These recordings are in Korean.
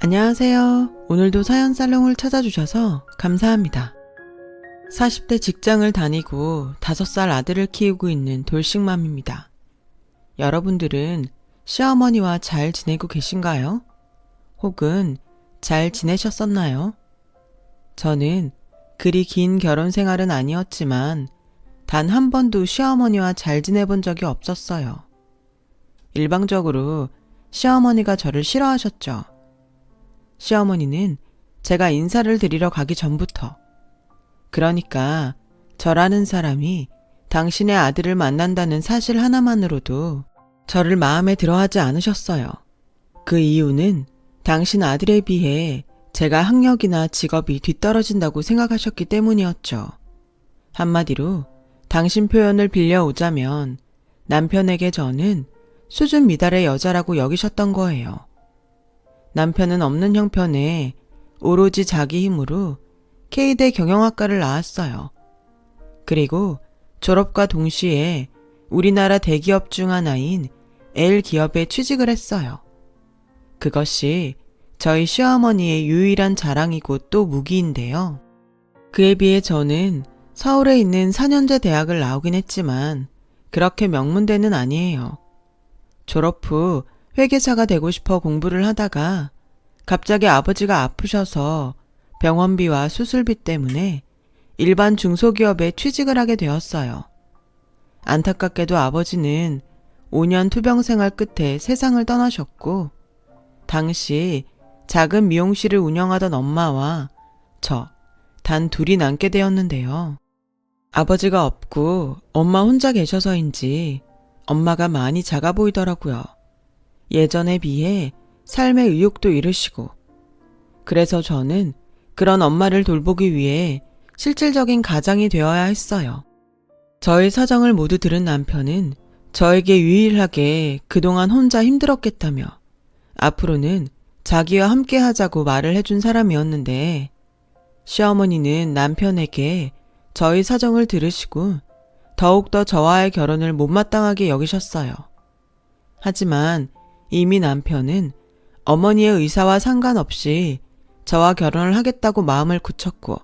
안녕하세요. 오늘도 사연 살롱을 찾아주셔서 감사합니다. 40대 직장을 다니고 5살 아들을 키우고 있는 돌싱맘입니다. 여러분들은 시어머니와 잘 지내고 계신가요? 혹은 잘 지내셨었나요? 저는 그리 긴 결혼 생활은 아니었지만 단 한 번도 시어머니와 잘 지내본 적이 없었어요. 일방적으로 시어머니가 저를 싫어하셨죠. 시어머니는 제가 인사를 드리러 가기 전부터, 그러니까 저라는 사람이 당신의 아들을 만난다는 사실 하나만으로도 저를 마음에 들어하지 않으셨어요. 그 이유는 당신 아들에 비해 제가 학력이나 직업이 뒤떨어진다고 생각하셨기 때문이었죠. 한마디로 당신 표현을 빌려오자면 남편에게 저는 수준 미달의 여자라고 여기셨던 거예요. 남편은 없는 형편에 오로지 자기 힘으로 K대 경영학과를 나왔어요. 그리고 졸업과 동시에 우리나라 대기업 중 하나인 L기업에 취직을 했어요. 그것이 저희 시어머니의 유일한 자랑이고 또 무기인데요. 그에 비해 저는 서울에 있는 4년제 대학을 나오긴 했지만 그렇게 명문대는 아니에요. 졸업 후 회계사가 되고 싶어 공부를 하다가 갑자기 아버지가 아프셔서 병원비와 수술비 때문에 일반 중소기업에 취직을 하게 되었어요. 안타깝게도 아버지는 5년 투병 생활 끝에 세상을 떠나셨고, 당시 작은 미용실을 운영하던 엄마와 저 단 둘이 남게 되었는데요. 아버지가 없고 엄마 혼자 계셔서인지 엄마가 많이 작아 보이더라고요. 예전에 비해 삶의 의욕도 잃으시고, 그래서 저는 그런 엄마를 돌보기 위해 실질적인 가장이 되어야 했어요. 저의 사정을 모두 들은 남편은 저에게 유일하게 그동안 혼자 힘들었겠다며 앞으로는 자기와 함께 하자고 말을 해준 사람이었는데, 시어머니는 남편에게 저희 사정을 들으시고 더욱더 저와의 결혼을 못마땅하게 여기셨어요. 하지만 이미 남편은 어머니의 의사와 상관없이 저와 결혼을 하겠다고 마음을 굳혔고,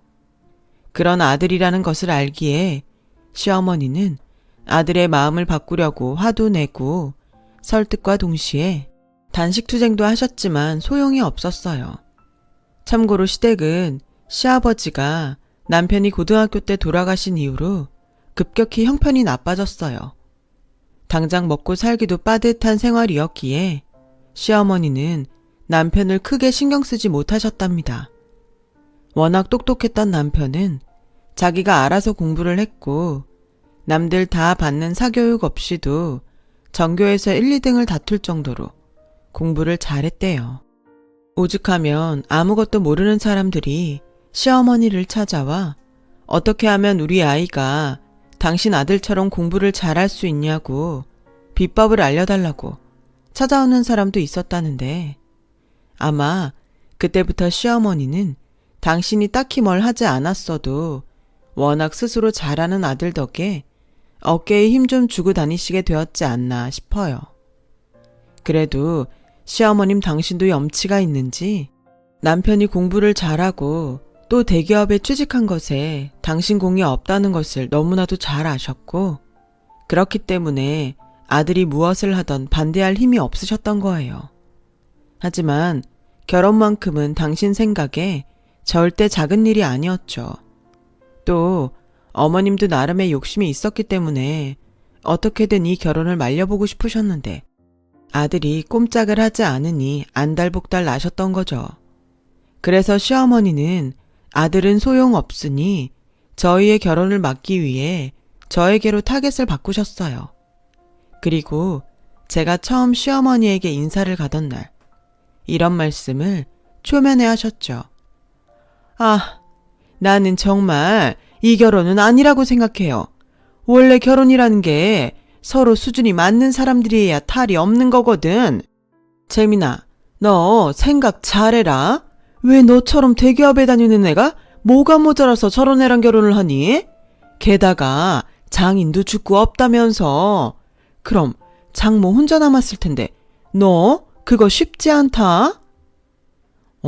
그런 아들이라는 것을 알기에 시어머니는 아들의 마음을 바꾸려고 화도 내고 설득과 동시에 단식투쟁도 하셨지만 소용이 없었어요. 참고로 시댁은 시아버지가 남편이 고등학교 때 돌아가신 이후로 급격히 형편이 나빠졌어요. 당장 먹고 살기도 빠듯한 생활이었기에 시어머니는 남편을 크게 신경 쓰지 못하셨답니다. 워낙 똑똑했던 남편은 자기가 알아서 공부를 했고 남들 다 받는 사교육 없이도 전교에서 1, 2등을 다툴 정도로 공부를 잘했대요. 오죽하면 아무것도 모르는 사람들이 시어머니를 찾아와 어떻게 하면 우리 아이가 당신 아들처럼 공부를 잘할 수 있냐고 비법을 알려달라고 찾아오는 사람도 있었다는데, 아마 그때부터 시어머니는 당신이 딱히 뭘 하지 않았어도 워낙 스스로 잘하는 아들 덕에 어깨에 힘 좀 주고 다니시게 되었지 않나 싶어요. 그래도 시어머님 당신도 염치가 있는지 남편이 공부를 잘하고 또 대기업에 취직한 것에 당신 공이 없다는 것을 너무나도 잘 아셨고, 그렇기 때문에 아들이 무엇을 하던 반대할 힘이 없으셨던 거예요. 하지만 결혼만큼은 당신 생각에 절대 작은 일이 아니었죠. 또 어머님도 나름의 욕심이 있었기 때문에 어떻게든 이 결혼을 말려보고 싶으셨는데 아들이 꼼짝을 하지 않으니 안달복달 나셨던 거죠. 그래서 시어머니는 아들은 소용없으니 저희의 결혼을 막기 위해 저에게로 타겟을 바꾸셨어요. 그리고 제가 처음 시어머니에게 인사를 가던 날 이런 말씀을 초면에 하셨죠. 아, 나는 정말 이 결혼은 아니라고 생각해요. 원래 결혼이라는 게 서로 수준이 맞는 사람들이어야 탈이 없는 거거든. 재민아, 너 생각 잘해라. 왜 너처럼 대기업에 다니는 애가 뭐가 모자라서 저런 애랑 결혼을 하니? 게다가 장인도 죽고 없다면서. 그럼 장모 혼자 남았을 텐데 너 그거 쉽지 않다?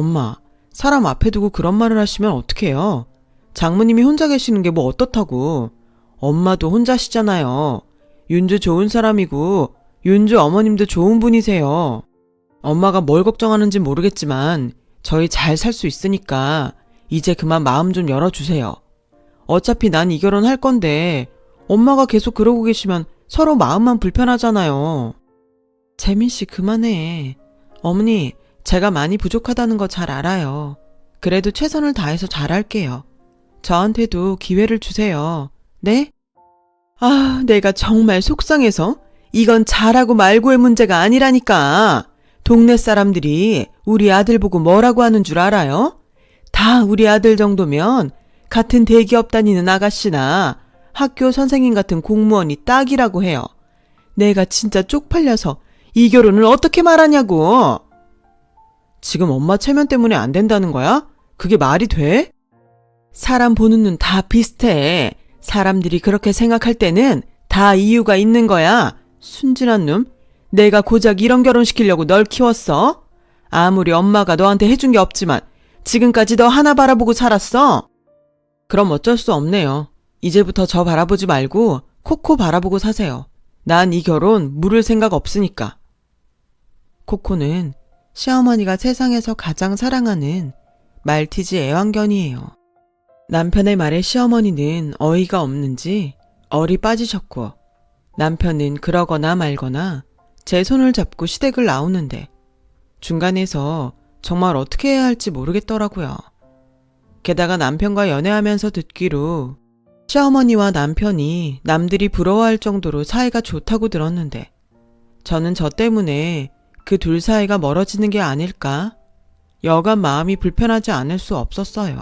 엄마, 사람 앞에 두고 그런 말을 하시면 어떡해요? 장모님이 혼자 계시는 게 뭐 어떻다고. 엄마도 혼자시잖아요. 윤주 좋은 사람이고 윤주 어머님도 좋은 분이세요. 엄마가 뭘 걱정하는지 모르겠지만 저희 잘 살 수 있으니까 이제 그만 마음 좀 열어주세요. 어차피 난 이 결혼 할 건데 엄마가 계속 그러고 계시면 서로 마음만 불편하잖아요. 재민 씨 그만해. 어머니, 제가 많이 부족하다는 거 잘 알아요. 그래도 최선을 다해서 잘할게요. 저한테도 기회를 주세요. 네? 아, 내가 정말 속상해서 이건 잘하고 말고의 문제가 아니라니까. 동네 사람들이 우리 아들 보고 뭐라고 하는 줄 알아요? 다 우리 아들 정도면 같은 대기업 다니는 아가씨나 학교 선생님 같은 공무원이 딱이라고 해요. 내가 진짜 쪽팔려서 이 결혼을 어떻게 말하냐고. 지금 엄마 체면 때문에 안 된다는 거야? 그게 말이 돼? 사람 보는 눈 다 비슷해. 사람들이 그렇게 생각할 때는 다 이유가 있는 거야. 순진한 놈. 내가 고작 이런 결혼 시키려고 널 키웠어? 아무리 엄마가 너한테 해준 게 없지만 지금까지 너 하나 바라보고 살았어? 그럼 어쩔 수 없네요. 이제부터 저 바라보지 말고 코코 바라보고 사세요. 난 이 결혼 물을 생각 없으니까. 코코는 시어머니가 세상에서 가장 사랑하는 말티즈 애완견이에요. 남편의 말에 시어머니는 어이가 없는지 얼이 빠지셨고 남편은 그러거나 말거나 제 손을 잡고 시댁을 나오는데 중간에서 정말 어떻게 해야 할지 모르겠더라고요. 게다가 남편과 연애하면서 듣기로 시어머니와 남편이 남들이 부러워할 정도로 사이가 좋다고 들었는데 저는 저 때문에 그 둘 사이가 멀어지는 게 아닐까? 여간 마음이 불편하지 않을 수 없었어요.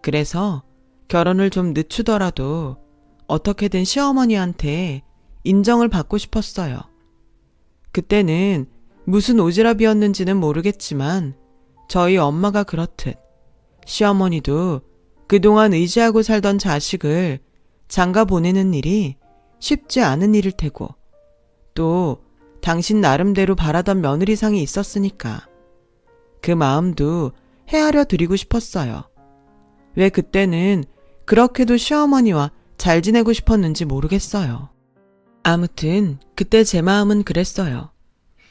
그래서 결혼을 좀 늦추더라도 어떻게든 시어머니한테 인정을 받고 싶었어요. 그때는 무슨 오지랖이었는지는 모르겠지만 저희 엄마가 그렇듯 시어머니도 그동안 의지하고 살던 자식을 장가 보내는 일이 쉽지 않은 일일 테고 또 당신 나름대로 바라던 며느리상이 있었으니까 그 마음도 헤아려 드리고 싶었어요. 왜 그때는 그렇게도 시어머니와 잘 지내고 싶었는지 모르겠어요. 아무튼 그때 제 마음은 그랬어요.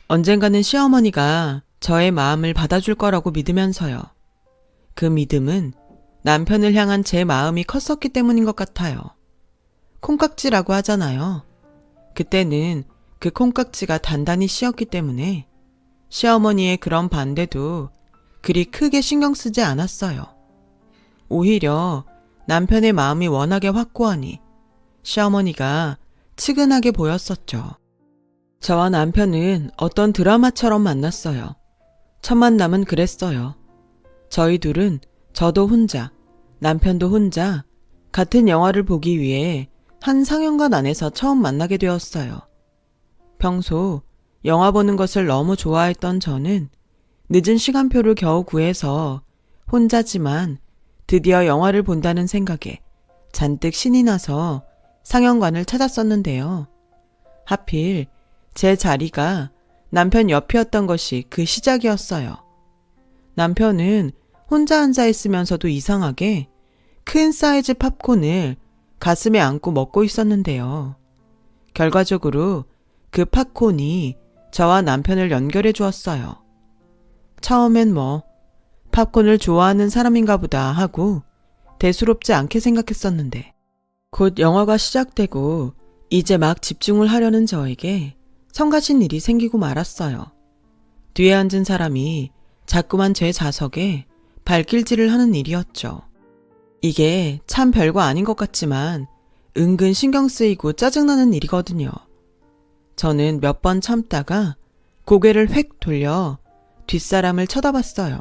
언젠가는 시어머니가 저의 마음을 받아줄 거라고 믿으면서요. 그 믿음은 남편을 향한 제 마음이 컸었기 때문인 것 같아요. 콩깍지라고 하잖아요. 그때는 그 콩깍지가 단단히 씌었기 때문에 시어머니의 그런 반대도 그리 크게 신경 쓰지 않았어요. 오히려 남편의 마음이 워낙에 확고하니 시어머니가 측은하게 보였었죠. 저와 남편은 어떤 드라마처럼 만났어요. 첫 만남은 그랬어요. 저희 둘은 저도 혼자, 남편도 혼자 같은 영화를 보기 위해 한 상영관 안에서 처음 만나게 되었어요. 평소 영화 보는 것을 너무 좋아했던 저는 늦은 시간표를 겨우 구해서 혼자지만 드디어 영화를 본다는 생각에 잔뜩 신이 나서 상영관을 찾았었는데요. 하필 제 자리가 남편 옆이었던 것이 그 시작이었어요. 남편은 혼자 앉아 있으면서도 이상하게 큰 사이즈 팝콘을 가슴에 안고 먹고 있었는데요. 결과적으로 그 팝콘이 저와 남편을 연결해 주었어요. 처음엔 팝콘을 좋아하는 사람인가 보다 하고 대수롭지 않게 생각했었는데 곧 영화가 시작되고 이제 막 집중을 하려는 저에게 성가신 일이 생기고 말았어요. 뒤에 앉은 사람이 자꾸만 제 좌석에 발길질을 하는 일이었죠. 이게 참 별거 아닌 것 같지만 은근 신경 쓰이고 짜증나는 일이거든요. 저는 몇 번 참다가 고개를 획 돌려 뒷사람을 쳐다봤어요.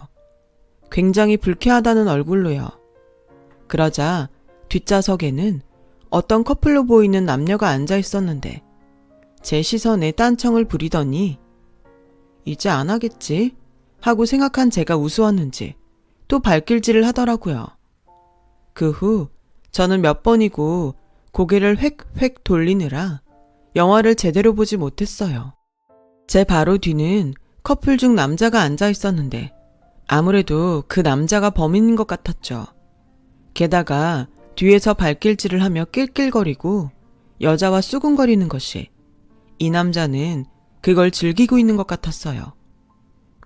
굉장히 불쾌하다는 얼굴로요. 그러자 뒷좌석에는 어떤 커플로 보이는 남녀가 앉아 있었는데 제 시선에 딴청을 부리더니 이제 안 하겠지 하고 생각한 제가 우스웠는지 또 발길질을 하더라고요. 그 후 저는 몇 번이고 고개를 획획 돌리느라 영화를 제대로 보지 못했어요. 제 바로 뒤는 커플 중 남자가 앉아 있었는데 아무래도 그 남자가 범인인 것 같았죠. 게다가 뒤에서 발길질을 하며 낄낄거리고 여자와 수군거리는 것이 이 남자는 그걸 즐기고 있는 것 같았어요.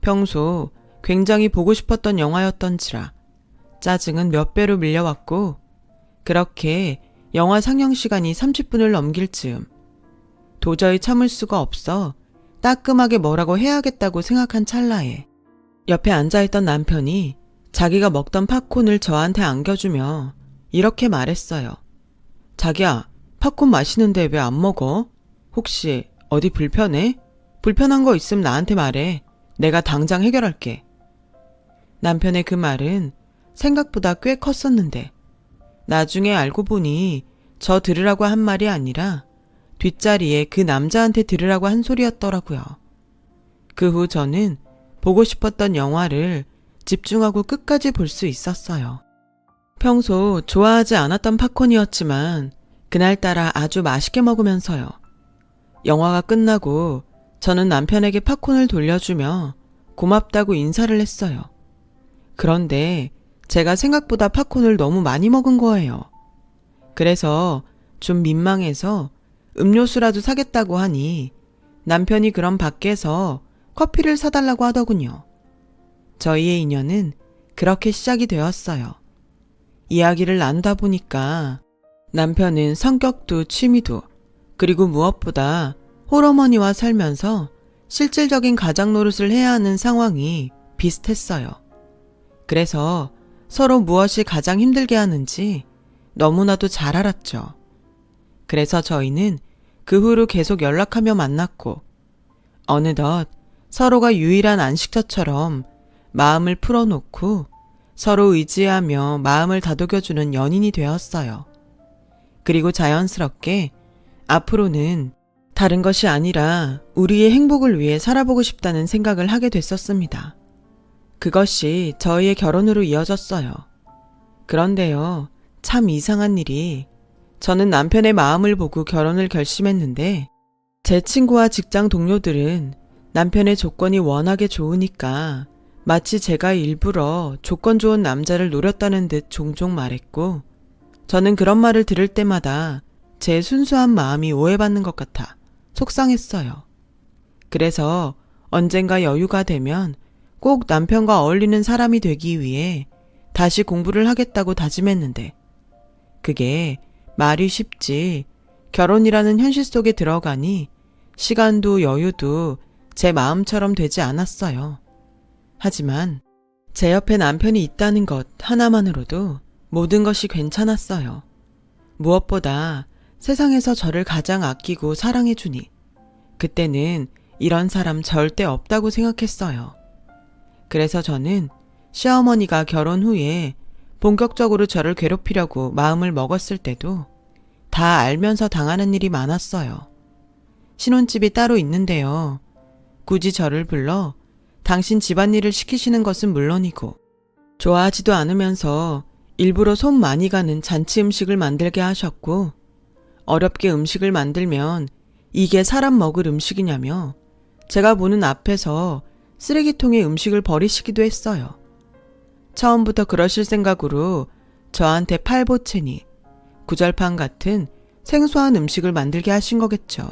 평소 굉장히 보고 싶었던 영화였던지라 짜증은 몇 배로 밀려왔고 그렇게 영화 상영 시간이 30분을 넘길 즈음 도저히 참을 수가 없어 따끔하게 뭐라고 해야겠다고 생각한 찰나에 옆에 앉아있던 남편이 자기가 먹던 팝콘을 저한테 안겨주며 이렇게 말했어요. 자기야, 팝콘 맛있는데 왜 안 먹어? 혹시 어디 불편해? 불편한 거 있으면 나한테 말해. 내가 당장 해결할게. 남편의 그 말은 생각보다 꽤 컸었는데 나중에 알고 보니 저 들으라고 한 말이 아니라 뒷자리에 그 남자한테 들으라고 한 소리였더라고요. 그 후 저는 보고 싶었던 영화를 집중하고 끝까지 볼 수 있었어요. 평소 좋아하지 않았던 팝콘이었지만 그날따라 아주 맛있게 먹으면서요. 영화가 끝나고 저는 남편에게 팝콘을 돌려주며 고맙다고 인사를 했어요. 그런데 제가 생각보다 팝콘을 너무 많이 먹은 거예요. 그래서 좀 민망해서 음료수라도 사겠다고 하니 남편이 그럼 밖에서 커피를 사달라고 하더군요. 저희의 인연은 그렇게 시작이 되었어요. 이야기를 나누다 보니까 남편은 성격도 취미도 그리고 무엇보다 홀어머니와 살면서 실질적인 가장 노릇을 해야 하는 상황이 비슷했어요. 그래서 서로 무엇이 가장 힘들게 하는지 너무나도 잘 알았죠. 그래서 저희는 그 후로 계속 연락하며 만났고 어느덧 서로가 유일한 안식처처럼 마음을 풀어놓고 서로 의지하며 마음을 다독여주는 연인이 되었어요. 그리고 자연스럽게 앞으로는 다른 것이 아니라 우리의 행복을 위해 살아보고 싶다는 생각을 하게 됐었습니다. 그것이 저희의 결혼으로 이어졌어요. 그런데요, 참 이상한 일이 저는 남편의 마음을 보고 결혼을 결심했는데 제 친구와 직장 동료들은 남편의 조건이 워낙에 좋으니까 마치 제가 일부러 조건 좋은 남자를 노렸다는 듯 종종 말했고 저는 그런 말을 들을 때마다 제 순수한 마음이 오해받는 것 같아 속상했어요. 그래서 언젠가 여유가 되면 꼭 남편과 어울리는 사람이 되기 위해 다시 공부를 하겠다고 다짐했는데 그게 말이 쉽지 결혼이라는 현실 속에 들어가니 시간도 여유도 제 마음처럼 되지 않았어요. 하지만 제 옆에 남편이 있다는 것 하나만으로도 모든 것이 괜찮았어요. 무엇보다 세상에서 저를 가장 아끼고 사랑해주니 그때는 이런 사람 절대 없다고 생각했어요. 그래서 저는 시어머니가 결혼 후에 본격적으로 저를 괴롭히려고 마음을 먹었을 때도 다 알면서 당하는 일이 많았어요. 신혼집이 따로 있는데요. 굳이 저를 불러 당신 집안일을 시키시는 것은 물론이고 좋아하지도 않으면서 일부러 손 많이 가는 잔치 음식을 만들게 하셨고 어렵게 음식을 만들면 이게 사람 먹을 음식이냐며 제가 보는 앞에서 쓰레기통에 음식을 버리시기도 했어요. 처음부터 그러실 생각으로 저한테 팔보채니 구절판 같은 생소한 음식을 만들게 하신 거겠죠.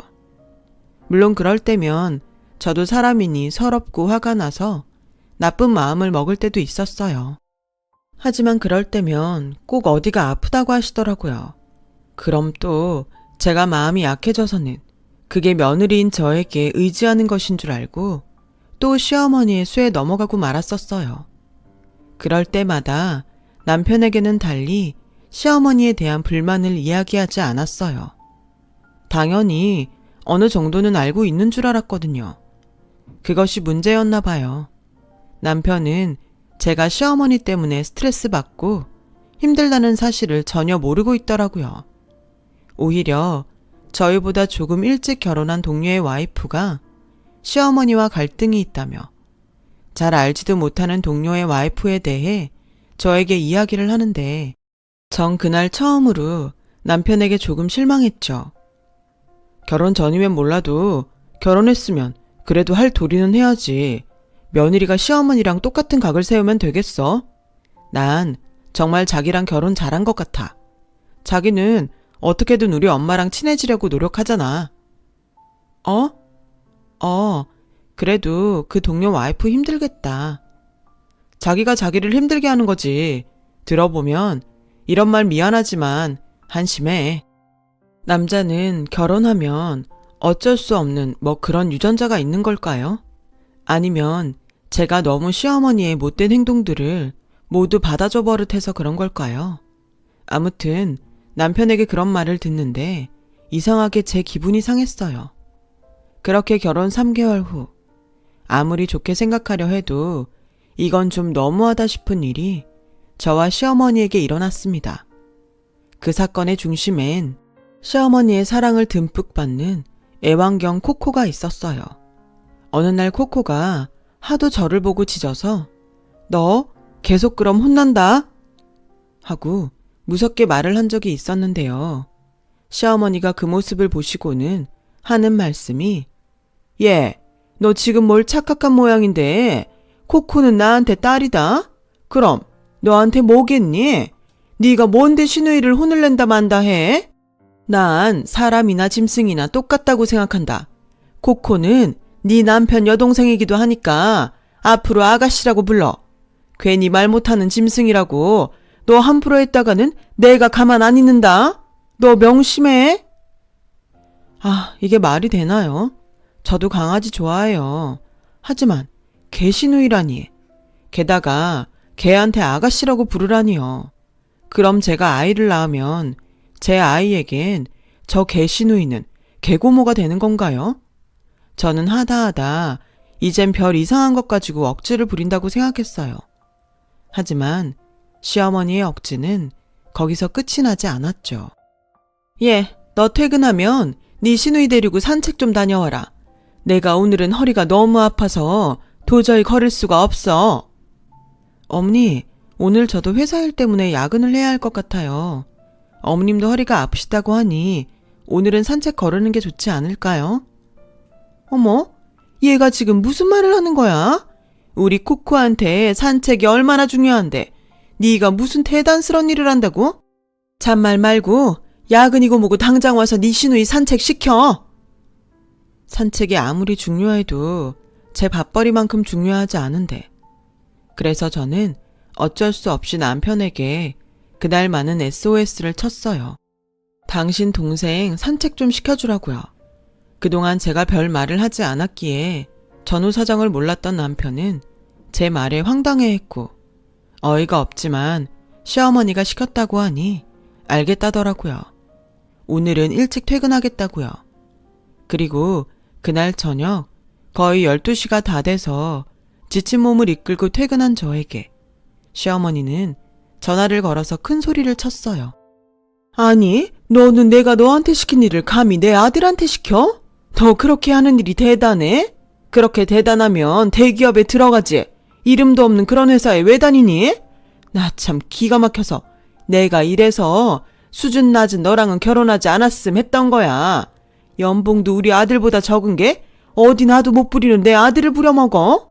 물론 그럴 때면 저도 사람이니 서럽고 화가 나서 나쁜 마음을 먹을 때도 있었어요. 하지만 그럴 때면 꼭 어디가 아프다고 하시더라고요. 그럼 또 제가 마음이 약해져서는 그게 며느리인 저에게 의지하는 것인 줄 알고 또 시어머니의 수에 넘어가고 말았었어요. 그럴 때마다 남편에게는 달리 시어머니에 대한 불만을 이야기하지 않았어요. 당연히 어느 정도는 알고 있는 줄 알았거든요. 그것이 문제였나 봐요. 남편은 제가 시어머니 때문에 스트레스 받고 힘들다는 사실을 전혀 모르고 있더라고요. 오히려 저희보다 조금 일찍 결혼한 동료의 와이프가 시어머니와 갈등이 있다며 잘 알지도 못하는 동료의 와이프에 대해 저에게 이야기를 하는데 전 그날 처음으로 남편에게 조금 실망했죠. 결혼 전이면 몰라도 결혼했으면 그래도 할 도리는 해야지. 며느리가 시어머니랑 똑같은 각을 세우면 되겠어? 난 정말 자기랑 결혼 잘한 것 같아. 자기는 어떻게든 우리 엄마랑 친해지려고 노력하잖아. 그래도 그 동료 와이프 힘들겠다. 자기가 자기를 힘들게 하는 거지. 들어보면 이런 말 미안하지만 한심해. 남자는 결혼하면 어쩔 수 없는 뭐 그런 유전자가 있는 걸까요? 아니면 제가 너무 시어머니의 못된 행동들을 모두 받아줘 버릇해서 그런 걸까요? 아무튼 남편에게 그런 말을 듣는데 이상하게 제 기분이 상했어요. 그렇게 결혼 3개월 후 아무리 좋게 생각하려 해도 이건 좀 너무하다 싶은 일이 저와 시어머니에게 일어났습니다. 그 사건의 중심엔 시어머니의 사랑을 듬뿍 받는 애완견 코코가 있었어요. 어느 날 코코가 하도 저를 보고 짖어서 너 계속 그럼 혼난다 하고 무섭게 말을 한 적이 있었는데요. 시어머니가 그 모습을 보시고는 하는 말씀이 얘, 너 지금 뭘 착각한 모양인데 코코는 나한테 딸이다? 그럼 너한테 뭐겠니? 네가 뭔데 시누이를 혼을 낸다 만다 해? 난 사람이나 짐승이나 똑같다고 생각한다. 코코는 네 남편 여동생이기도 하니까 앞으로 아가씨라고 불러. 괜히 말 못하는 짐승이라고 너 함부로 했다가는 내가 가만 안 있는다. 너 명심해. 이게 말이 되나요? 저도 강아지 좋아해요. 하지만 개시누이라니. 게다가 개한테 아가씨라고 부르라니요. 그럼 제가 아이를 낳으면 제 아이에겐 저 개시누이는 개고모가 되는 건가요? 저는 하다하다 이젠 별 이상한 것 가지고 억지를 부린다고 생각했어요. 하지만 시어머니의 억지는 거기서 끝이 나지 않았죠. 너 퇴근하면 네 시누이 데리고 산책 좀 다녀와라. 내가 오늘은 허리가 너무 아파서 도저히 걸을 수가 없어. 어머니, 오늘 저도 회사 일 때문에 야근을 해야 할 것 같아요. 어머님도 허리가 아프시다고 하니 오늘은 산책 거르는 게 좋지 않을까요? 어머, 얘가 지금 무슨 말을 하는 거야? 우리 코코한테 산책이 얼마나 중요한데 네가 무슨 대단스러운 일을 한다고? 잔말 말고 야근이고 뭐고 당장 와서 네 시누이 산책시켜. 산책이 아무리 중요해도 제 밥벌이만큼 중요하지 않은데. 그래서 저는 어쩔 수 없이 남편에게 그날 많은 SOS를 쳤어요. 당신 동생 산책 좀 시켜주라고요. 그동안 제가 별 말을 하지 않았기에 전후 사정을 몰랐던 남편은 제 말에 황당해했고 어이가 없지만 시어머니가 시켰다고 하니 알겠다더라고요. 오늘은 일찍 퇴근하겠다고요. 그리고 그날 저녁 거의 12시가 다 돼서 지친 몸을 이끌고 퇴근한 저에게 시어머니는 전화를 걸어서 큰 소리를 쳤어요. 아니, 너는 내가 너한테 시킨 일을 감히 내 아들한테 시켜? 너 그렇게 하는 일이 대단해? 그렇게 대단하면 대기업에 들어가지. 이름도 없는 그런 회사에 왜 다니니? 나 참 기가 막혀서 내가 이래서 수준 낮은 너랑은 결혼하지 않았음 했던 거야. 연봉도 우리 아들보다 적은 게 어디 나도 못 부리는 내 아들을 부려먹어?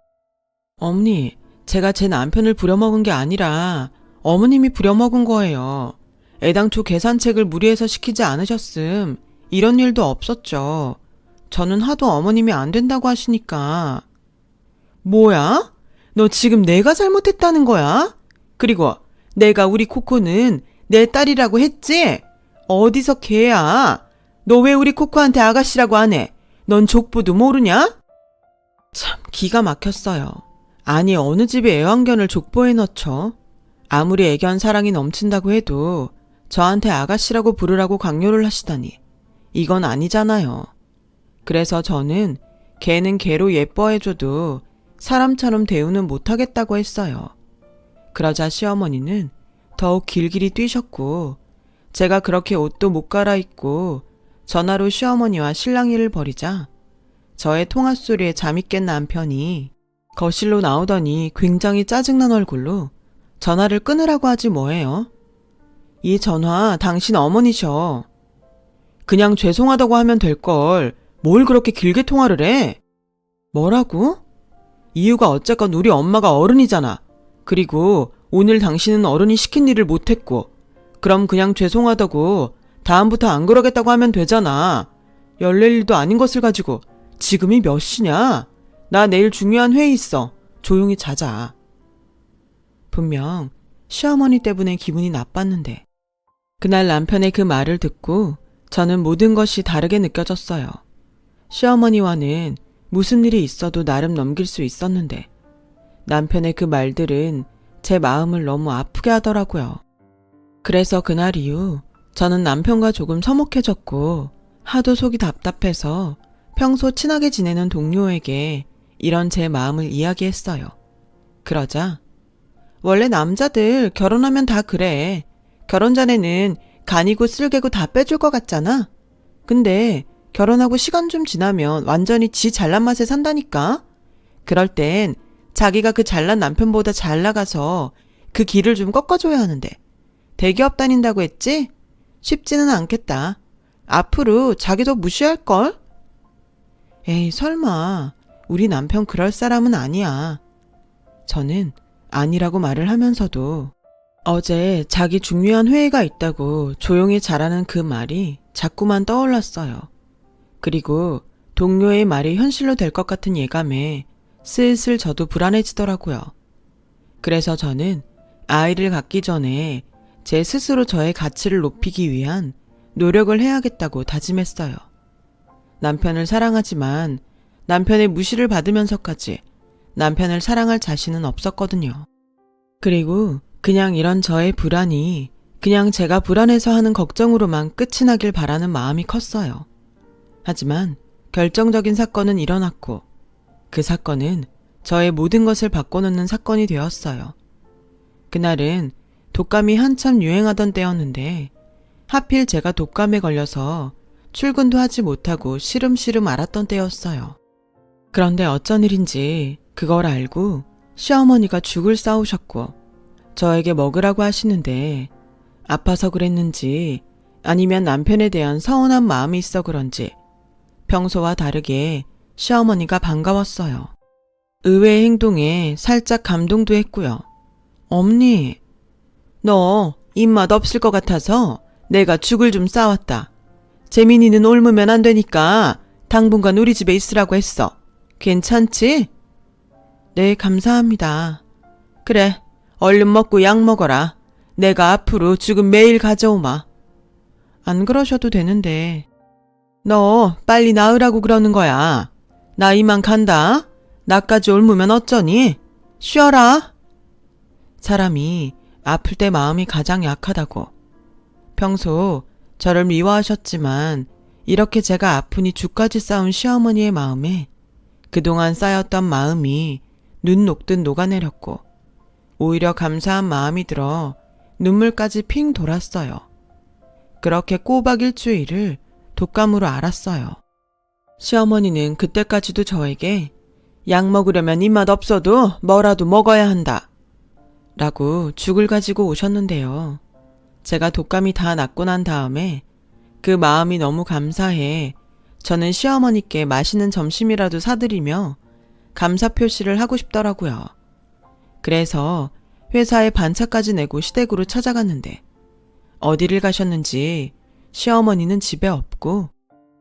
어머니, 제가 제 남편을 부려먹은 게 아니라 어머님이 부려먹은 거예요. 애당초 계산책을 무리해서 시키지 않으셨음 이런 일도 없었죠. 저는 하도 어머님이 안 된다고 하시니까. 뭐야? 너 지금 내가 잘못했다는 거야? 그리고 내가 우리 코코는 내 딸이라고 했지? 어디서 걔야? 너 왜 우리 코코한테 아가씨라고 안 해? 넌 족보도 모르냐? 참 기가 막혔어요. 아니 어느 집에 애완견을 족보에 넣죠? 아무리 애견 사랑이 넘친다고 해도 저한테 아가씨라고 부르라고 강요를 하시다니 이건 아니잖아요. 그래서 저는 개는 개로 예뻐해줘도 사람처럼 대우는 못하겠다고 했어요. 그러자 시어머니는 더욱 길길이 뛰셨고 제가 그렇게 옷도 못 갈아입고 전화로 시어머니와 실랑이를 벌이자 저의 통화소리에 잠이 깬 남편이 거실로 나오더니 굉장히 짜증난 얼굴로 전화를 끊으라고 하지 뭐예요. 이 전화 당신 어머니셔. 그냥 죄송하다고 하면 될걸 뭘 그렇게 길게 통화를 해? 뭐라고? 이유가 어쨌건 우리 엄마가 어른이잖아. 그리고 오늘 당신은 어른이 시킨 일을 못했고, 그럼 그냥 죄송하다고 다음부터 안 그러겠다고 하면 되잖아. 열릴 일도 아닌 것을 가지고 지금이 몇 시냐? 나 내일 중요한 회의 있어. 조용히 자자. 분명 시어머니 때문에 기분이 나빴는데 그날 남편의 그 말을 듣고 저는 모든 것이 다르게 느껴졌어요. 시어머니와는 무슨 일이 있어도 나름 넘길 수 있었는데 남편의 그 말들은 제 마음을 너무 아프게 하더라고요. 그래서 그날 이후 저는 남편과 조금 서먹해졌고 하도 속이 답답해서 평소 친하게 지내는 동료에게 이런 제 마음을 이야기했어요. 그러자 원래 남자들 결혼하면 다 그래. 결혼 전에는 간이고 쓸개고 다 빼줄 것 같잖아. 근데 결혼하고 시간 좀 지나면 완전히 지 잘난 맛에 산다니까. 그럴 땐 자기가 그 잘난 남편보다 잘 나가서 그 길을 좀 꺾어줘야 하는데 대기업 다닌다고 했지? 쉽지는 않겠다. 앞으로 자기도 무시할걸? 에이 설마 우리 남편 그럴 사람은 아니야. 저는 아니라고 말을 하면서도 어제 자기 중요한 회의가 있다고 조용히 잘하는 그 말이 자꾸만 떠올랐어요. 그리고 동료의 말이 현실로 될 것 같은 예감에 슬슬 저도 불안해지더라고요. 그래서 저는 아이를 갖기 전에 제 스스로 저의 가치를 높이기 위한 노력을 해야겠다고 다짐했어요. 남편을 사랑하지만 남편의 무시를 받으면서까지 남편을 사랑할 자신은 없었거든요. 그리고 그냥 이런 저의 불안이 그냥 제가 불안해서 하는 걱정으로만 끝이 나길 바라는 마음이 컸어요. 하지만 결정적인 사건은 일어났고 그 사건은 저의 모든 것을 바꿔놓는 사건이 되었어요. 그날은 독감이 한참 유행하던 때였는데 하필 제가 독감에 걸려서 출근도 하지 못하고 시름시름 앓았던 때였어요. 그런데 어쩐 일인지 그걸 알고 시어머니가 죽을 싸우셨고 저에게 먹으라고 하시는데 아파서 그랬는지 아니면 남편에 대한 서운한 마음이 있어 그런지 평소와 다르게 시어머니가 반가웠어요. 의외의 행동에 살짝 감동도 했고요. 엄니, 너 입맛 없을 것 같아서 내가 죽을 좀 싸왔다. 재민이는 옮으면 안 되니까 당분간 우리 집에 있으라고 했어. 괜찮지? 네, 감사합니다. 그래, 얼른 먹고 약 먹어라. 내가 앞으로 죽은 매일 가져오마. 안 그러셔도 되는데. 너 빨리 나으라고 그러는 거야. 나 이만 간다. 나까지 옮으면 어쩌니? 쉬어라. 사람이 아플 때 마음이 가장 약하다고. 평소 저를 미워하셨지만 이렇게 제가 아프니 죽까지 싸운 시어머니의 마음에 그동안 쌓였던 마음이 눈 녹듯 녹아내렸고 오히려 감사한 마음이 들어 눈물까지 핑 돌았어요. 그렇게 꼬박 일주일을 독감으로 앓았어요. 시어머니는 그때까지도 저에게 약 먹으려면 입맛 없어도 뭐라도 먹어야 한다. 라고 죽을 가지고 오셨는데요. 제가 독감이 다 낫고 난 다음에 그 마음이 너무 감사해 저는 시어머니께 맛있는 점심이라도 사드리며 감사 표시를 하고 싶더라고요. 그래서 회사에 반차까지 내고 시댁으로 찾아갔는데 어디를 가셨는지 시어머니는 집에 없고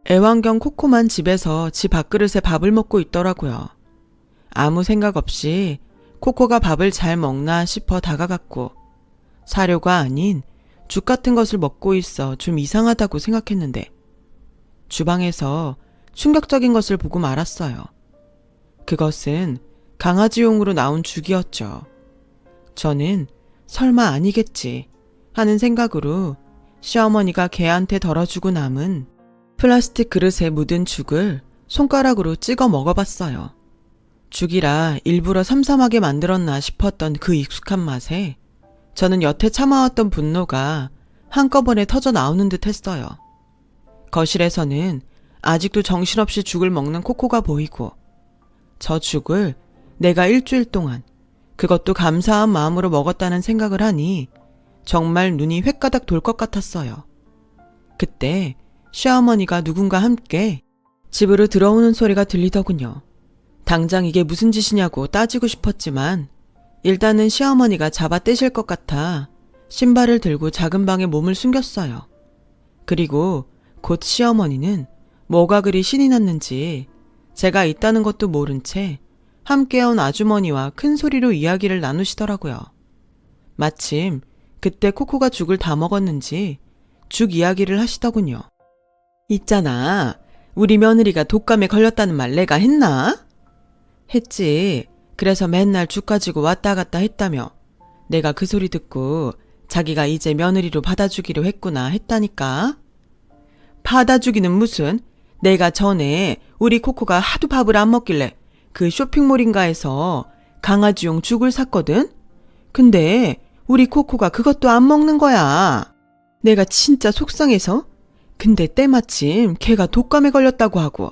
애완견 코코만 집에서 지 밥그릇에 밥을 먹고 있더라고요. 아무 생각 없이 코코가 밥을 잘 먹나 싶어 다가갔고 사료가 아닌 죽 같은 것을 먹고 있어 좀 이상하다고 생각했는데 주방에서 충격적인 것을 보고 말았어요. 그것은 강아지용으로 나온 죽이었죠. 저는 설마 아니겠지 하는 생각으로 시어머니가 개한테 덜어주고 남은 플라스틱 그릇에 묻은 죽을 손가락으로 찍어 먹어봤어요. 죽이라 일부러 삼삼하게 만들었나 싶었던 그 익숙한 맛에 저는 여태 참아왔던 분노가 한꺼번에 터져 나오는 듯 했어요. 거실에서는 아직도 정신없이 죽을 먹는 코코가 보이고 저 죽을 내가 일주일 동안 그것도 감사한 마음으로 먹었다는 생각을 하니 정말 눈이 횟가닥 돌 것 같았어요. 그때 시어머니가 누군가 함께 집으로 들어오는 소리가 들리더군요. 당장 이게 무슨 짓이냐고 따지고 싶었지만 일단은 시어머니가 잡아 떼실 것 같아 신발을 들고 작은 방에 몸을 숨겼어요. 그리고 곧 시어머니는 뭐가 그리 신이 났는지 제가 있다는 것도 모른 채 함께 온 아주머니와 큰 소리로 이야기를 나누시더라고요. 마침 그때 코코가 죽을 다 먹었는지 죽 이야기를 하시더군요. 있잖아, 우리 며느리가 독감에 걸렸다는 말 내가 했나? 했지. 그래서 맨날 죽 가지고 왔다 갔다 했다며. 내가 그 소리 듣고 자기가 이제 며느리로 받아주기로 했구나 했다니까. 받아주기는 무슨, 내가 전에 우리 코코가 하도 밥을 안 먹길래 그 쇼핑몰인가에서 강아지용 죽을 샀거든? 근데 우리 코코가 그것도 안 먹는 거야. 내가 진짜 속상해서. 근데 때마침 걔가 독감에 걸렸다고 하고.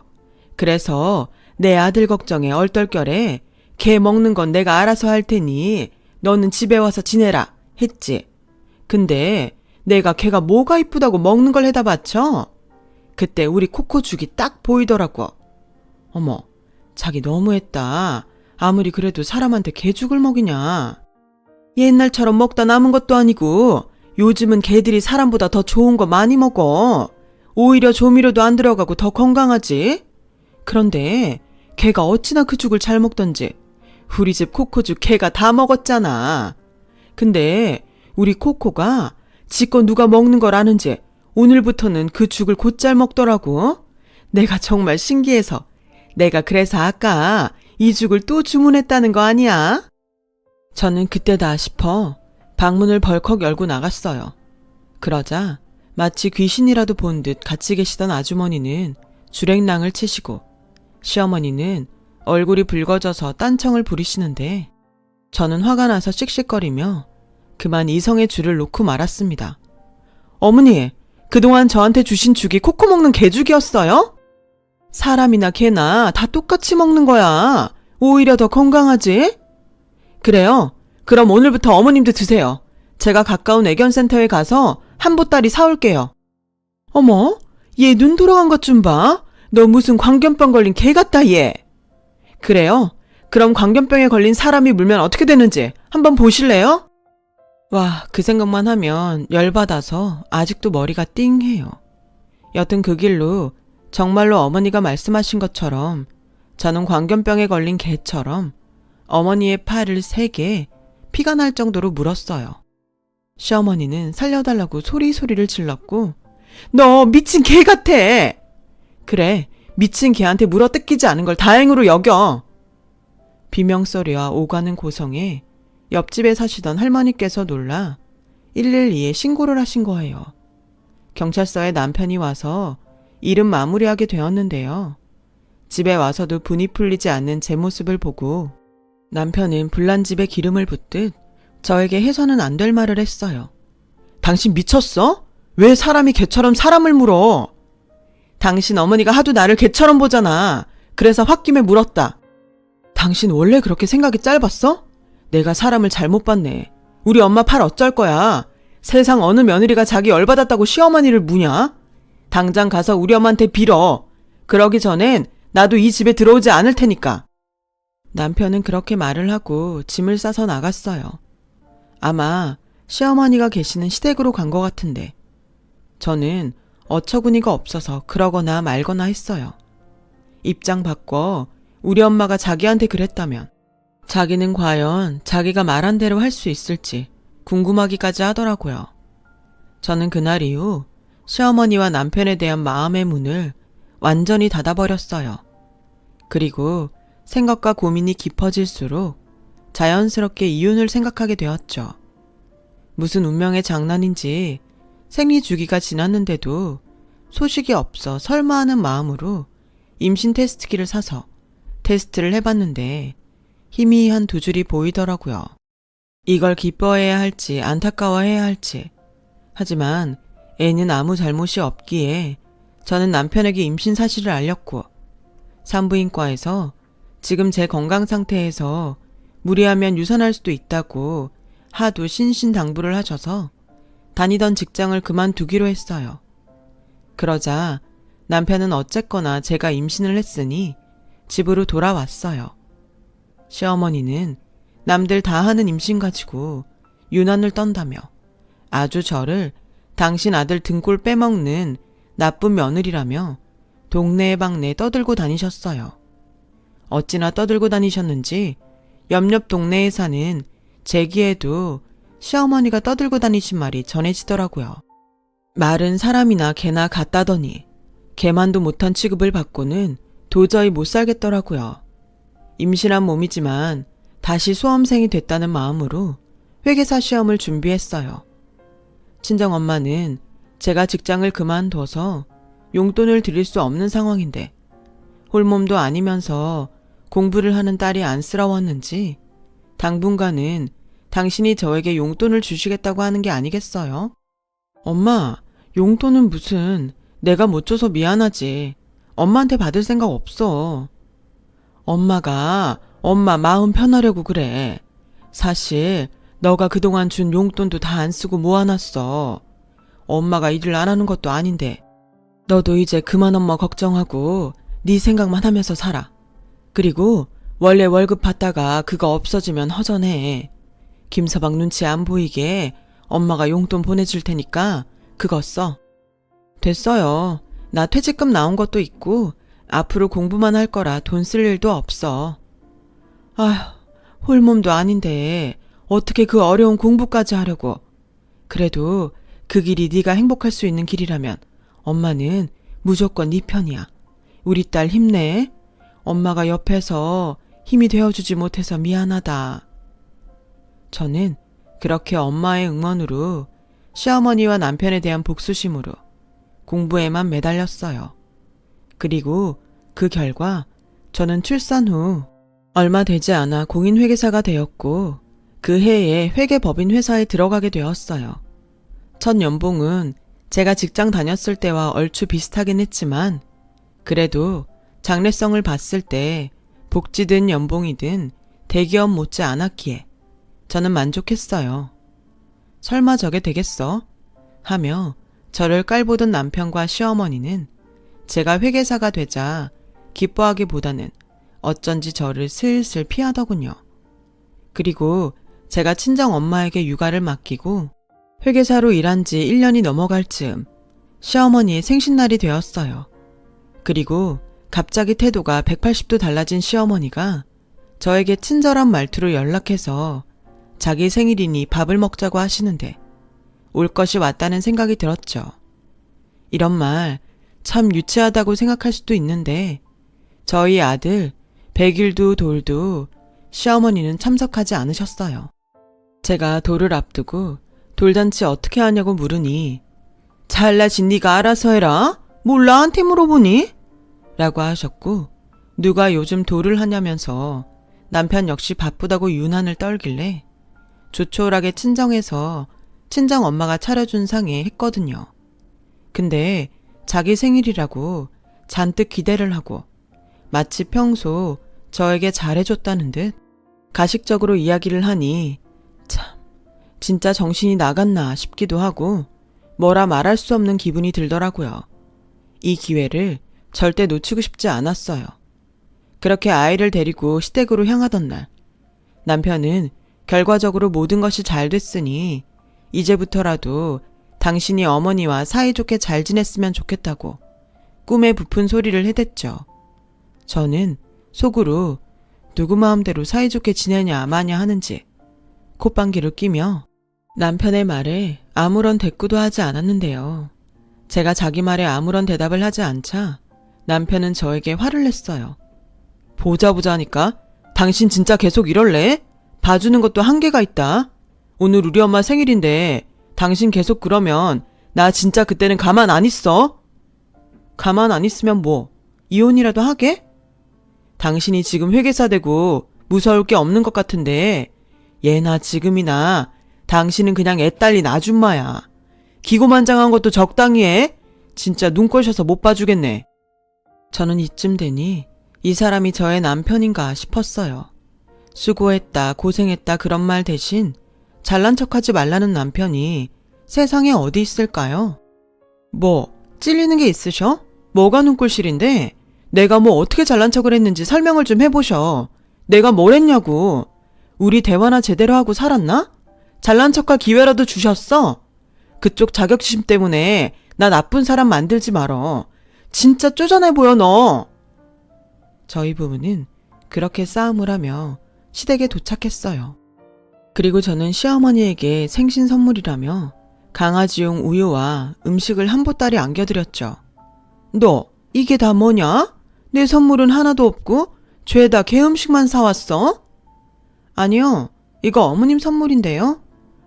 그래서 내 아들 걱정에 얼떨결에 걔 먹는 건 내가 알아서 할 테니 너는 집에 와서 지내라 했지. 근데 내가 걔가 뭐가 이쁘다고 먹는 걸 해다 바쳐? 그때 우리 코코 죽이 딱 보이더라고. 어머, 자기 너무했다. 아무리 그래도 사람한테 개죽을 먹이냐. 옛날처럼 먹다 남은 것도 아니고 요즘은 개들이 사람보다 더 좋은 거 많이 먹어. 오히려 조미료도 안 들어가고 더 건강하지. 그런데 걔가 어찌나 그 죽을 잘 먹던지 우리 집 코코죽 걔가 다 먹었잖아. 근데 우리 코코가 지껏 누가 먹는 걸 아는지 오늘부터는 그 죽을 곧잘 먹더라고. 내가 정말 신기해서. 내가 그래서 아까 이 죽을 또 주문했다는 거 아니야? 저는 그때다 싶어 방문을 벌컥 열고 나갔어요. 그러자 마치 귀신이라도 본 듯 같이 계시던 아주머니는 주랭랑을 치시고 시어머니는 얼굴이 붉어져서 딴청을 부리시는데 저는 화가 나서 씩씩거리며 그만 이성의 줄을 놓고 말았습니다. 어머니, 그동안 저한테 주신 죽이 코코 먹는 개죽이었어요? 사람이나 개나 다 똑같이 먹는 거야. 오히려 더 건강하지? 그래요. 그럼 오늘부터 어머님도 드세요. 제가 가까운 애견센터에 가서 한 보따리 사올게요. 어머, 얘 눈 돌아간 것 좀 봐. 너 무슨 광견병 걸린 개 같다 얘. 그래요? 그럼 광견병에 걸린 사람이 물면 어떻게 되는지 한번 보실래요? 와, 그 생각만 하면 열받아서 아직도 머리가 띵해요. 여튼 그 길로 정말로 어머니가 말씀하신 것처럼 저는 광견병에 걸린 개처럼 어머니의 팔을 3개 피가 날 정도로 물었어요. 시어머니는 살려달라고 소리를 질렀고 너 미친 개 같아. 그래, 미친 개한테 물어뜯기지 않은 걸 다행으로 여겨. 비명소리와 오가는 고성에 옆집에 사시던 할머니께서 놀라 112에 신고를 하신 거예요. 경찰서에 남편이 와서 일은 마무리하게 되었는데요. 집에 와서도 분이 풀리지 않는 제 모습을 보고 남편은 불난 집에 기름을 붓듯 저에게 해서는 안 될 말을 했어요. 당신 미쳤어? 왜 사람이 개처럼 사람을 물어? 당신 어머니가 하도 나를 개처럼 보잖아. 그래서 홧김에 물었다. 당신 원래 그렇게 생각이 짧았어? 내가 사람을 잘못 봤네. 우리 엄마 팔 어쩔 거야. 세상 어느 며느리가 자기 열받았다고 시어머니를 무냐? 당장 가서 우리 엄마한테 빌어. 그러기 전엔 나도 이 집에 들어오지 않을 테니까. 남편은 그렇게 말을 하고 짐을 싸서 나갔어요. 아마 시어머니가 계시는 시댁으로 간 것 같은데 저는 어처구니가 없어서 그러거나 말거나 했어요. 입장 바꿔 우리 엄마가 자기한테 그랬다면 자기는 과연 자기가 말한 대로 할 수 있을지 궁금하기까지 하더라고요. 저는 그날 이후 시어머니와 남편에 대한 마음의 문을 완전히 닫아버렸어요. 그리고 생각과 고민이 깊어질수록 자연스럽게 이혼을 생각하게 되었죠. 무슨 운명의 장난인지 생리 주기가 지났는데도 소식이 없어 설마 하는 마음으로 임신 테스트기를 사서 테스트를 해봤는데 희미한 2줄이 보이더라고요. 이걸 기뻐해야 할지 안타까워해야 할지. 하지만 애는 아무 잘못이 없기에 저는 남편에게 임신 사실을 알렸고 산부인과에서 지금 제 건강 상태에서 무리하면 유산할 수도 있다고 하도 신신당부를 하셔서 다니던 직장을 그만두기로 했어요. 그러자 남편은 어쨌거나 제가 임신을 했으니 집으로 돌아왔어요. 시어머니는 남들 다 하는 임신 가지고 유난을 떤다며 아주 저를 당신 아들 등골 빼먹는 나쁜 며느리라며 동네 방네 떠들고 다니셨어요. 어찌나 떠들고 다니셨는지 옆옆 동네에 사는 제기에도 시어머니가 떠들고 다니신 말이 전해지더라고요. 말은 사람이나 개나 같다더니 개만도 못한 취급을 받고는 도저히 못 살겠더라고요. 임신한 몸이지만 다시 수험생이 됐다는 마음으로 회계사 시험을 준비했어요. 친정엄마는 제가 직장을 그만둬서 용돈을 드릴 수 없는 상황인데 홀몸도 아니면서 공부를 하는 딸이 안쓰러웠는지 당분간은 당신이 저에게 용돈을 주시겠다고 하는 게 아니겠어요? 엄마, 용돈은 무슨 내가 못 줘서 미안하지. 엄마한테 받을 생각 없어. 엄마가 엄마 마음 편하려고 그래. 사실 너가 그동안 준 용돈도 다 안 쓰고 모아놨어. 엄마가 일을 안 하는 것도 아닌데 너도 이제 그만 엄마 걱정하고 네 생각만 하면서 살아. 그리고 원래 월급 받다가 그거 없어지면 허전해. 김서방 눈치 안 보이게 엄마가 용돈 보내줄 테니까 그거 써. 됐어요. 나 퇴직금 나온 것도 있고 앞으로 공부만 할 거라 돈 쓸 일도 없어. 아휴, 홀몸도 아닌데 어떻게 그 어려운 공부까지 하려고. 그래도 그 길이 네가 행복할 수 있는 길이라면 엄마는 무조건 네 편이야. 우리 딸 힘내. 엄마가 옆에서 힘이 되어주지 못해서 미안하다. 저는 그렇게 엄마의 응원으로 시어머니와 남편에 대한 복수심으로 공부에만 매달렸어요. 그리고 그 결과 저는 출산 후 얼마 되지 않아 공인회계사가 되었고 그 해에 회계법인 회사에 들어가게 되었어요. 첫 연봉은 제가 직장 다녔을 때와 얼추 비슷하긴 했지만 그래도 장래성을 봤을 때 복지든 연봉이든 대기업 못지 않았기에 저는 만족했어요. 설마 저게 되겠어? 하며 저를 깔보던 남편과 시어머니는 제가 회계사가 되자 기뻐하기보다는 어쩐지 저를 슬슬 피하더군요. 그리고 제가 친정엄마에게 육아를 맡기고 회계사로 일한 지 1년이 넘어갈 즈음 시어머니의 생신날이 되었어요. 그리고 갑자기 태도가 180도 달라진 시어머니가 저에게 친절한 말투로 연락해서 자기 생일이니 밥을 먹자고 하시는데 올 것이 왔다는 생각이 들었죠. 이런 말 참 유치하다고 생각할 수도 있는데 저희 아들 100일도 돌도 시어머니는 참석하지 않으셨어요. 제가 돌을 앞두고 돌잔치 어떻게 하냐고 물으니 잘나신 네가 알아서 해라. 뭘 나한테 물어보니? 라고 하셨고 누가 요즘 돌을 하냐면서 남편 역시 바쁘다고 유난을 떨길래 조촐하게 친정에서 친정엄마가 차려준 상에 했거든요. 근데 자기 생일이라고 잔뜩 기대를 하고 마치 평소 저에게 잘해줬다는 듯 가식적으로 이야기를 하니 참 진짜 정신이 나갔나 싶기도 하고 뭐라 말할 수 없는 기분이 들더라고요. 이 기회를 절대 놓치고 싶지 않았어요. 그렇게 아이를 데리고 시댁으로 향하던 날 남편은 결과적으로 모든 것이 잘 됐으니 이제부터라도 당신이 어머니와 사이좋게 잘 지냈으면 좋겠다고 꿈에 부푼 소리를 해댔죠. 저는 속으로 누구 마음대로 사이좋게 지내냐 마냐 하는지 콧방귀를 끼며 남편의 말에 아무런 대꾸도 하지 않았는데요. 제가 자기 말에 아무런 대답을 하지 않자 남편은 저에게 화를 냈어요. 보자 하니까 당신 진짜 계속 이럴래? 봐주는 것도 한계가 있다. 오늘 우리 엄마 생일인데 당신 계속 그러면 나 진짜 그때는 가만 안 있어. 가만 안 있으면 뭐 이혼이라도 하게? 당신이 지금 회계사 되고 무서울 게 없는 것 같은데 예나 지금이나 당신은 그냥 애 딸린 아줌마야. 기고만장한 것도 적당히 해. 진짜 눈꼴셔서 못 봐주겠네. 저는 이쯤 되니 이 사람이 저의 남편인가 싶었어요. 수고했다 고생했다 그런 말 대신 잘난 척하지 말라는 남편이 세상에 어디 있을까요? 뭐 찔리는 게 있으셔? 뭐가 눈꼴실인데? 내가 뭐 어떻게 잘난 척을 했는지 설명을 좀 해보셔. 내가 뭘 했냐고. 우리 대화나 제대로 하고 살았나? 잘난 척할 기회라도 주셨어? 그쪽 자격지심 때문에 나 나쁜 사람 만들지 말어. 진짜 쪼잔해 보여 너. 저희 부부는 그렇게 싸움을 하며 시댁에 도착했어요. 그리고 저는 시어머니에게 생신 선물이라며 강아지용 우유와 음식을 한 보따리 안겨드렸죠. 너 이게 다 뭐냐? 내 선물은 하나도 없고 죄다 개 음식만 사왔어? 아니요, 이거 어머님 선물인데요.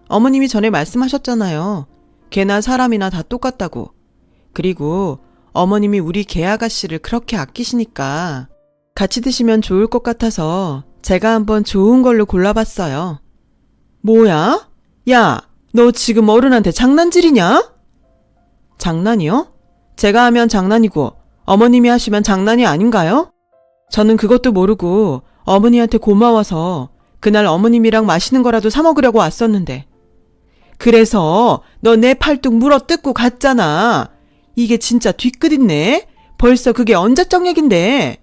어머님이 전에 말씀하셨잖아요. 개나 사람이나 다 똑같다고. 그리고 어머님이 우리 개 아가씨를 그렇게 아끼시니까 같이 드시면 좋을 것 같아서 제가 한번 좋은 걸로 골라봤어요. 뭐야? 야, 너 지금 어른한테 장난질이냐? 장난이요? 제가 하면 장난이고 어머님이 하시면 장난이 아닌가요? 저는 그것도 모르고 어머니한테 고마워서 그날 어머님이랑 맛있는 거라도 사 먹으려고 왔었는데. 그래서 너 내 팔뚝 물어 뜯고 갔잖아. 이게 진짜 뒤끝 있네. 벌써 그게 언제적 얘긴데.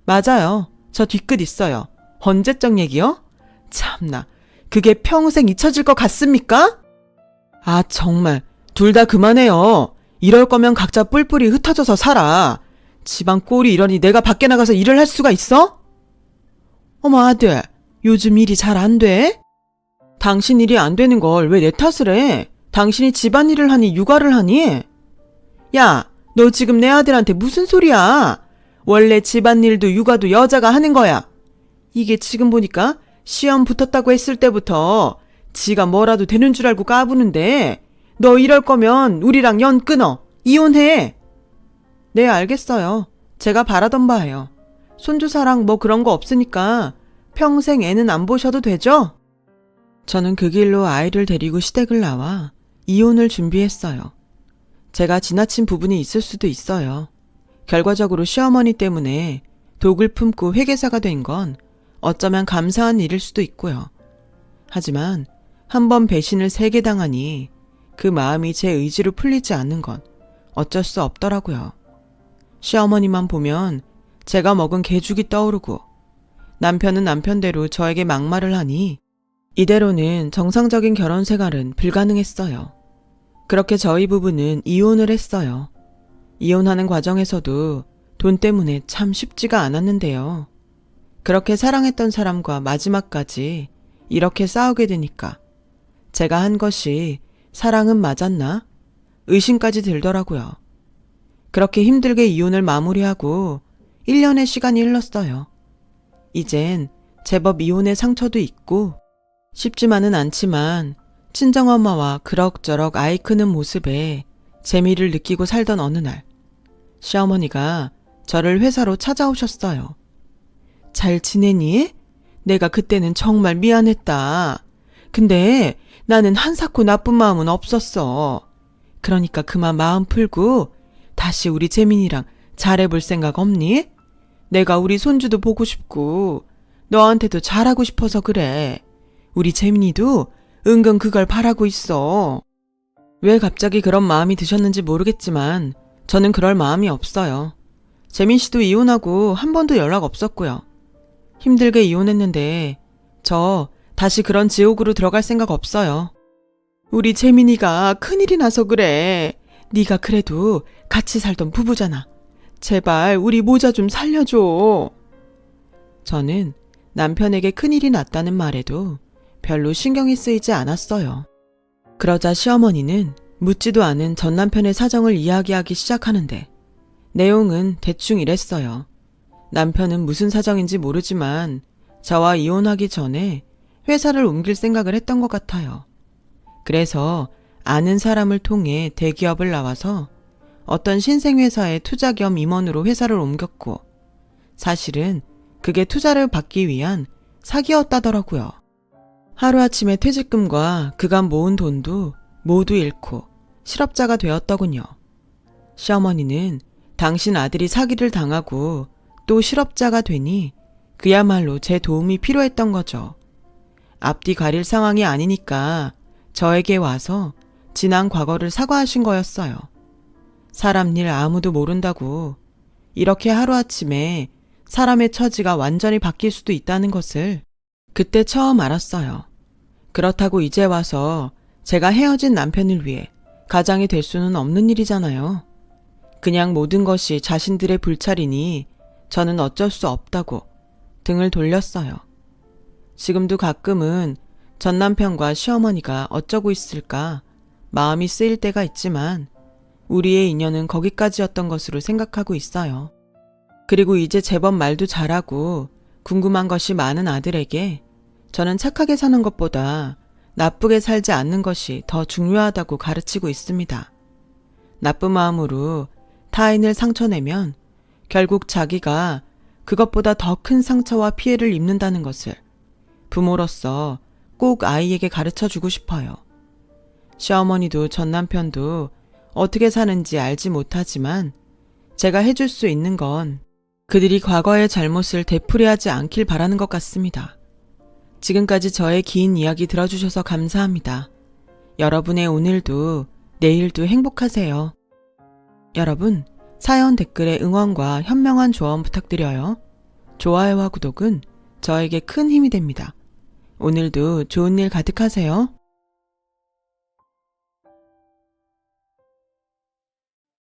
맞아요. 저 뒤끝 있어요. 언제적 얘기요? 참나. 그게 평생 잊혀질 것 같습니까? 아, 정말. 둘 다 그만해요. 이럴 거면 각자 뿔뿔이 흩어져서 살아. 집안 꼴이 이러니 내가 밖에 나가서 일을 할 수가 있어? 어머, 아들. 요즘 일이 잘 안 돼? 당신 일이 안 되는 걸 왜 내 탓을 해? 당신이 집안일을 하니 육아를 하니? 야, 너 지금 내 아들한테 무슨 소리야? 원래 집안일도 육아도 여자가 하는 거야. 이게 지금 보니까 시험 붙었다고 했을 때부터 지가 뭐라도 되는 줄 알고 까부는데 너 이럴 거면 우리랑 연 끊어. 이혼해. 네, 알겠어요. 제가 바라던 바예요. 손주사랑 뭐 그런 거 없으니까 평생 애는 안 보셔도 되죠? 저는 그 길로 아이를 데리고 시댁을 나와 이혼을 준비했어요. 제가 지나친 부분이 있을 수도 있어요. 결과적으로 시어머니 때문에 독을 품고 회계사가 된 건 어쩌면 감사한 일일 수도 있고요. 하지만 한 번 배신을 3개 당하니 그 마음이 제 의지로 풀리지 않는 건 어쩔 수 없더라고요. 시어머니만 보면 제가 먹은 개죽이 떠오르고 남편은 남편대로 저에게 막말을 하니 이대로는 정상적인 결혼 생활은 불가능했어요. 그렇게 저희 부부는 이혼을 했어요. 이혼하는 과정에서도 돈 때문에 참 쉽지가 않았는데요. 그렇게 사랑했던 사람과 마지막까지 이렇게 싸우게 되니까 제가 한 것이 사랑은 맞았나? 의심까지 들더라고요. 그렇게 힘들게 이혼을 마무리하고 1년의 시간이 흘렀어요. 이젠 제법 이혼의 상처도 있고 쉽지만은 않지만 친정엄마와 그럭저럭 아이 크는 모습에 재미를 느끼고 살던 어느 날 시어머니가 저를 회사로 찾아오셨어요. 잘 지내니? 내가 그때는 정말 미안했다. 근데 나는 한사코 나쁜 마음은 없었어. 그러니까 그만 마음 풀고 다시 우리 재민이랑 잘해볼 생각 없니? 내가 우리 손주도 보고 싶고 너한테도 잘하고 싶어서 그래. 우리 재민이도 은근 그걸 바라고 있어. 왜 갑자기 그런 마음이 드셨는지 모르겠지만 저는 그럴 마음이 없어요. 재민 씨도 이혼하고 한 번도 연락 없었고요. 힘들게 이혼했는데 저 다시 그런 지옥으로 들어갈 생각 없어요. 우리 재민이가 큰일이 나서 그래. 네가 그래도 같이 살던 부부잖아. 제발 우리 모자 좀 살려줘. 저는 남편에게 큰일이 났다는 말에도 별로 신경이 쓰이지 않았어요. 그러자 시어머니는 묻지도 않은 전 남편의 사정을 이야기하기 시작하는데 내용은 대충 이랬어요. 남편은 무슨 사정인지 모르지만 저와 이혼하기 전에 회사를 옮길 생각을 했던 것 같아요. 그래서 아는 사람을 통해 대기업을 나와서 어떤 신생회사에 투자 겸 임원으로 회사를 옮겼고 사실은 그게 투자를 받기 위한 사기였다더라고요. 하루아침에 퇴직금과 그간 모은 돈도 모두 잃고 실업자가 되었더군요. 시어머니는 당신 아들이 사기를 당하고 또 실업자가 되니 그야말로 제 도움이 필요했던 거죠. 앞뒤 가릴 상황이 아니니까 저에게 와서 지난 과거를 사과하신 거였어요. 사람 일 아무도 모른다고 이렇게 하루아침에 사람의 처지가 완전히 바뀔 수도 있다는 것을 그때 처음 알았어요. 그렇다고 이제 와서 제가 헤어진 남편을 위해 가장이 될 수는 없는 일이잖아요. 그냥 모든 것이 자신들의 불찰이니 저는 어쩔 수 없다고 등을 돌렸어요. 지금도 가끔은 전 남편과 시어머니가 어쩌고 있을까 마음이 쓰일 때가 있지만 우리의 인연은 거기까지였던 것으로 생각하고 있어요. 그리고 이제 제법 말도 잘하고 궁금한 것이 많은 아들에게 저는 착하게 사는 것보다 나쁘게 살지 않는 것이 더 중요하다고 가르치고 있습니다. 나쁜 마음으로 타인을 상처내면 결국 자기가 그것보다 더 큰 상처와 피해를 입는다는 것을 부모로서 꼭 아이에게 가르쳐주고 싶어요. 시어머니도 전 남편도 어떻게 사는지 알지 못하지만 제가 해줄 수 있는 건 그들이 과거의 잘못을 되풀이하지 않길 바라는 것 같습니다. 지금까지 저의 긴 이야기 들어주셔서 감사합니다. 여러분의 오늘도 내일도 행복하세요. 여러분, 사연 댓글에 응원과 현명한 조언 부탁드려요. 좋아요와 구독은 저에게 큰 힘이 됩니다. 오늘도 좋은 일 가득하세요.